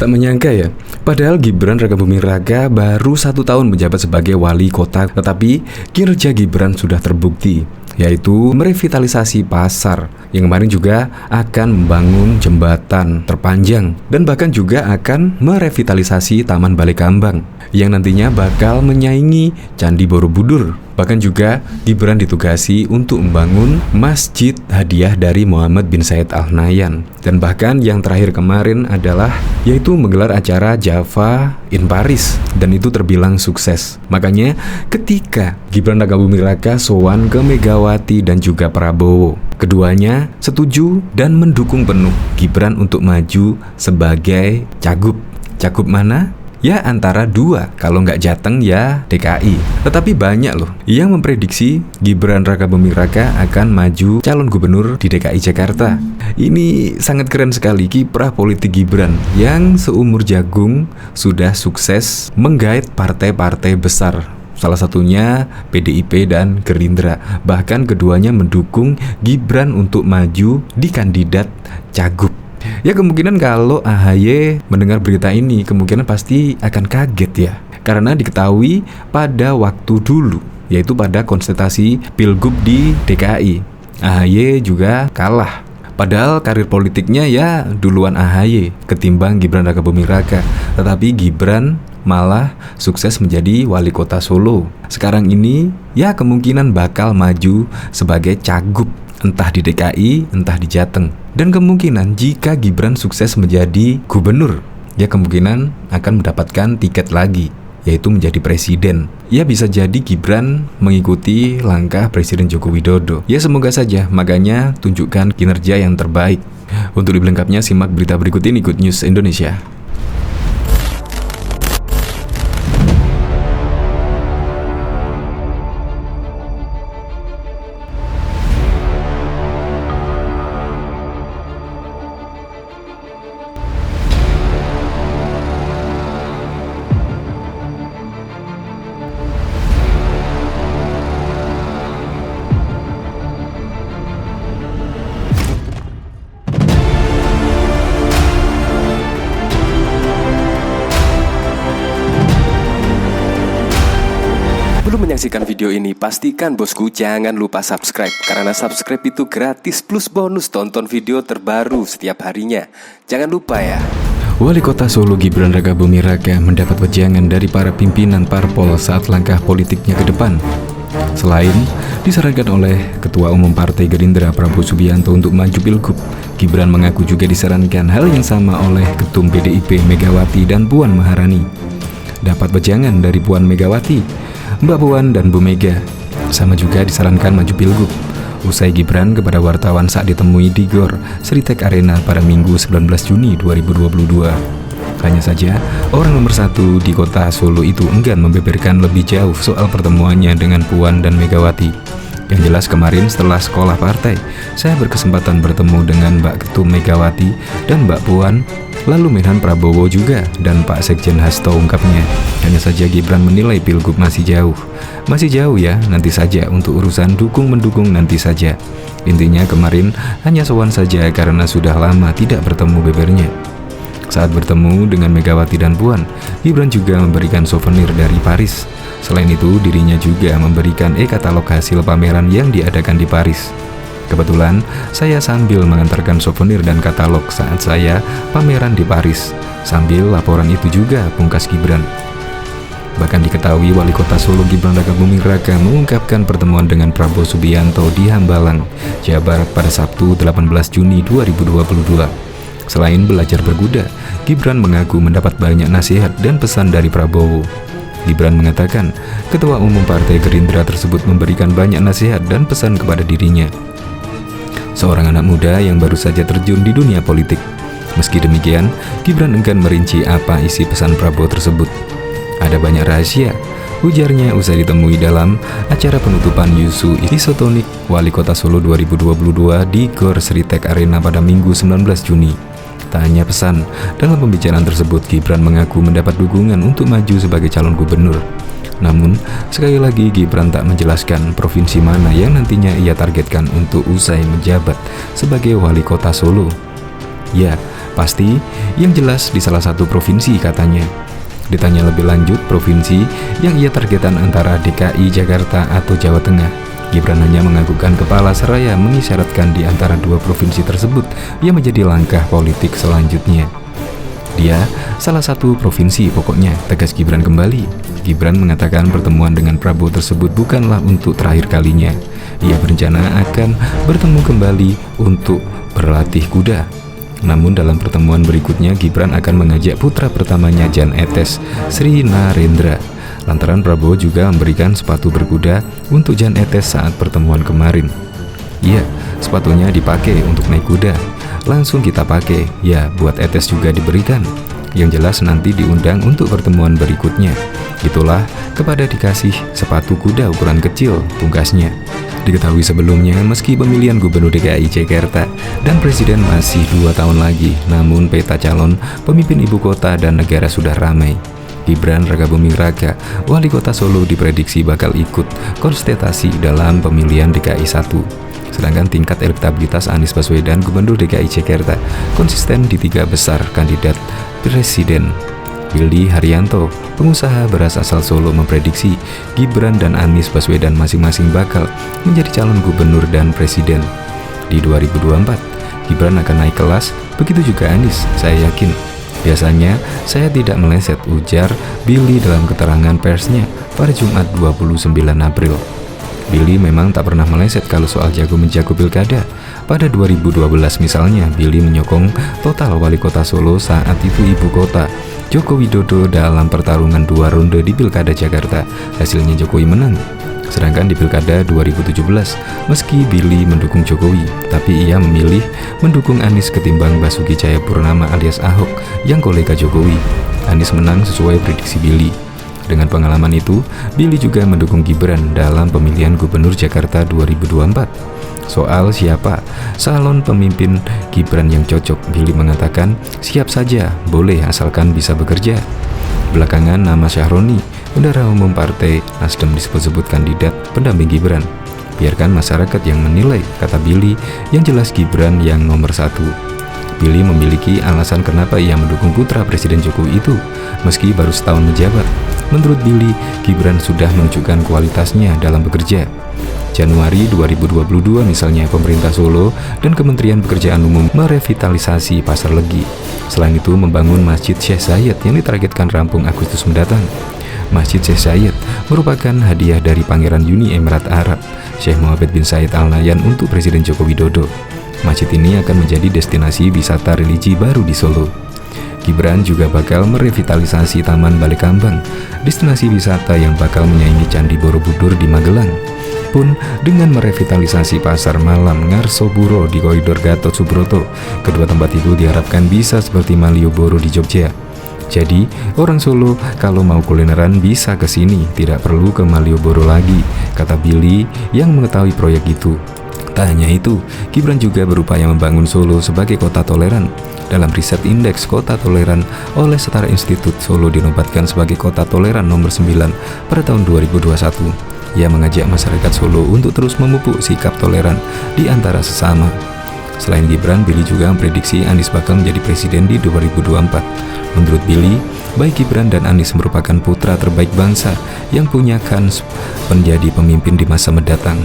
Tak menyangka ya, padahal Gibran Rakabuming Raka baru 1 tahun menjabat sebagai wali kota, tetapi kinerja Gibran sudah terbukti, yaitu merevitalisasi pasar, yang kemarin juga akan membangun jembatan terpanjang, dan bahkan juga akan merevitalisasi Taman Balai Kambang yang nantinya bakal menyaingi Candi Borobudur. Bahkan juga Gibran ditugasi untuk membangun Masjid Hadiah dari Muhammad bin Said Al Nahyan. Dan bahkan yang terakhir kemarin adalah yaitu menggelar acara Java in Paris, dan itu terbilang sukses. Makanya ketika Gibran Rakabuming Raka sowan ke Megawati dan juga Prabowo, keduanya setuju dan mendukung penuh Gibran untuk maju sebagai cagup. Cagup mana? Ya antara dua, kalau nggak Jateng ya DKI. Tetapi banyak loh yang memprediksi Gibran Rakabuming Raka akan maju calon gubernur di DKI Jakarta. Ini sangat keren sekali kiprah politik Gibran yang seumur jagung sudah sukses menggait partai-partai besar. Salah satunya PDIP dan Gerindra. Bahkan keduanya mendukung Gibran untuk maju di kandidat cagup. Ya kemungkinan kalau AHY mendengar berita ini kemungkinan pasti akan kaget ya, karena diketahui pada waktu dulu, yaitu pada konsultasi Pilgub di DKI, AHY juga kalah. Padahal karir politiknya ya duluan AHY ketimbang Gibran Rakabuming Raka. Tetapi Gibran malah sukses menjadi wali kota Solo. Sekarang ini ya kemungkinan bakal maju sebagai cagup, entah di DKI, entah di Jateng. Dan kemungkinan jika Gibran sukses menjadi gubernur, ya kemungkinan akan mendapatkan tiket lagi, yaitu menjadi presiden. Ya bisa jadi Gibran mengikuti langkah Presiden Joko Widodo. Ya semoga saja, makanya tunjukkan kinerja yang terbaik. Untuk lebih lengkapnya simak berita berikut ini, Good News Indonesia. Sebelum menyaksikan video ini, pastikan bosku jangan lupa subscribe, karena subscribe itu gratis plus bonus tonton video terbaru setiap harinya. Jangan lupa ya. Wali Kota Solo Gibran Rakabuming Raka mendapat wejangan dari para pimpinan parpol saat langkah politiknya ke depan. Selain disarankan oleh Ketua Umum Partai Gerindra Prabowo Subianto untuk maju Pilgub, Gibran mengaku juga disarankan hal yang sama oleh Ketum PDIP Megawati dan Puan Maharani. Dapat wejangan dari Puan Megawati, Mbak Puan dan Bu Mega sama juga disarankan maju Pilgub. Usai Gibran kepada wartawan saat ditemui di GOR Sritek Arena pada Minggu 19 Juni 2022. Hanya saja, orang nomor 1 di kota Solo itu enggan membeberkan lebih jauh soal pertemuannya dengan Puan dan Megawati. Yang jelas kemarin setelah sekolah partai, saya berkesempatan bertemu dengan Mbak Ketum Megawati dan Mbak Puan, lalu Menhan Prabowo juga, dan Pak Sekjen Hasto, ungkapnya. Hanya saja Gibran menilai Pilgub masih jauh. Masih jauh ya, nanti saja, untuk urusan dukung-mendukung nanti saja. Intinya kemarin hanya sowan saja karena sudah lama tidak bertemu bebernya. Saat bertemu dengan Megawati dan Puan, Gibran juga memberikan souvenir dari Paris. Selain itu, dirinya juga memberikan e-katalog hasil pameran yang diadakan di Paris. Kebetulan, saya sambil mengantarkan souvenir dan katalog saat saya pameran di Paris. Sambil laporan itu juga, pungkas Gibran. Bahkan diketahui Wali Kota Solo Gibran Rakabuming Raka mengungkapkan pertemuan dengan Prabowo Subianto di Hambalang, Jawa Barat pada Sabtu 18 Juni 2022. Selain belajar berkuda, Gibran mengaku mendapat banyak nasihat dan pesan dari Prabowo. Gibran mengatakan, Ketua Umum Partai Gerindra tersebut memberikan banyak nasihat dan pesan kepada dirinya. Seorang anak muda yang baru saja terjun di dunia politik. Meski demikian, Gibran enggan merinci apa isi pesan Prabowo tersebut. Ada banyak rahasia, ujarnya usai ditemui dalam acara penutupan Yusu Isotonik Wali Kota Solo 2022 di GOR Sritek Arena pada Minggu 19 Juni. Tak hanya pesan, dalam pembicaraan tersebut Gibran mengaku mendapat dukungan untuk maju sebagai calon gubernur. Namun, sekali lagi Gibran tak menjelaskan provinsi mana yang nantinya ia targetkan untuk usai menjabat sebagai wali kota Solo. Ya, Pasti, yang jelas di salah satu provinsi katanya. Ditanya lebih lanjut provinsi yang ia targetan antara DKI Jakarta atau Jawa Tengah, Gibran hanya menganggukkan kepala seraya mengisyaratkan di antara dua provinsi tersebut yang menjadi langkah politik selanjutnya. Dia salah satu provinsi pokoknya, tegas Gibran kembali. Gibran mengatakan pertemuan dengan Prabowo tersebut bukanlah untuk terakhir kalinya. Ia berencana akan bertemu kembali untuk berlatih kuda. Namun dalam pertemuan berikutnya Gibran akan mengajak putra pertamanya Jan Etes, Sri Narendra. Lantaran Prabowo juga memberikan sepatu berkuda untuk Jan Etes saat pertemuan kemarin. Iya, sepatunya dipakai untuk naik kuda. Langsung kita pakai, ya buat Etes juga diberikan. Yang jelas nanti diundang untuk pertemuan berikutnya. Itulah kepada dikasih sepatu kuda ukuran kecil, pungkasnya. Diketahui sebelumnya, meski pemilihan Gubernur DKI Jakarta dan Presiden masih 2 tahun lagi, namun peta calon pemimpin ibu kota dan negara sudah ramai. Gibran Rakabuming Raka, wali kota Solo, diprediksi bakal ikut kontestasi dalam pemilihan DKI 1. Sedangkan tingkat elektabilitas Anies Baswedan Gubernur DKI Jakarta konsisten di 3 besar kandidat presiden. Billy Haryanto, pengusaha beras asal Solo, memprediksi Gibran dan Anies Baswedan masing-masing bakal menjadi calon gubernur dan presiden. Di 2024, Gibran akan naik kelas, begitu juga Anies, saya yakin. Biasanya saya tidak meleset, ujar Billy dalam keterangan persnya pada Jumat 29 April. Billy memang tak pernah meleset kalau soal jago-menjago pilkada. Pada 2012 misalnya, Billy menyokong total wali kota Solo saat itu ibu kota, Joko Widodo, dalam pertarungan 2 ronde di Pilkada Jakarta. Hasilnya Jokowi menang. Sedangkan di Pilkada 2017, meski Billy mendukung Jokowi, tapi ia memilih mendukung Anies ketimbang Basuki Cahayapurnama alias Ahok yang kolega Jokowi. Anies menang sesuai prediksi Billy. Dengan pengalaman itu, Billy juga mendukung Gibran dalam pemilihan Gubernur Jakarta 2024. Soal siapa calon pemimpin Gibran yang cocok, Billy mengatakan siap saja, boleh asalkan bisa bekerja. Belakangan nama Syahroni, Bendahara Umum Partai Nasdem, disebut-sebut kandidat pendamping Gibran. Biarkan masyarakat yang menilai, kata Billy, yang jelas Gibran yang nomor 1. Billy memiliki alasan kenapa ia mendukung putra Presiden Jokowi itu, meski baru setahun menjabat. Menurut Billy, Gibran sudah menunjukkan kualitasnya dalam bekerja. Januari 2022 misalnya, pemerintah Solo dan Kementerian Pekerjaan Umum merevitalisasi Pasar Legi. Selain itu, membangun Masjid Syekh Zayed yang ditargetkan rampung Agustus mendatang. Masjid Syekh Zayed merupakan hadiah dari Pangeran Uni Emirat Arab, Syekh Mohammed bin Zayed Al Nahyan, untuk Presiden Joko Widodo. Masjid ini akan menjadi destinasi wisata religi baru di Solo. Gibran juga bakal merevitalisasi Taman Balai Kambang, destinasi wisata yang bakal menyaingi Candi Borobudur di Magelang. Pun dengan merevitalisasi Pasar Malam Ngarsoburo di koridor Gatot Subroto, kedua tempat itu diharapkan bisa seperti Malioboro di Jogja. Jadi, orang Solo kalau mau kulineran bisa ke sini, tidak perlu ke Malioboro lagi, kata Billy yang mengetahui proyek itu. Tak hanya itu, Gibran juga berupaya membangun Solo sebagai kota toleran. Dalam riset indeks kota toleran oleh Setara Institut, Solo dinobatkan sebagai kota toleran nomor 9 pada tahun 2021. Ia mengajak masyarakat Solo untuk terus memupuk sikap toleran di antara sesama. Selain Gibran, Billy juga memprediksi Anies bakal menjadi presiden di 2024. Menurut Billy, baik Gibran dan Anies merupakan putra terbaik bangsa yang punya kans menjadi pemimpin di masa mendatang.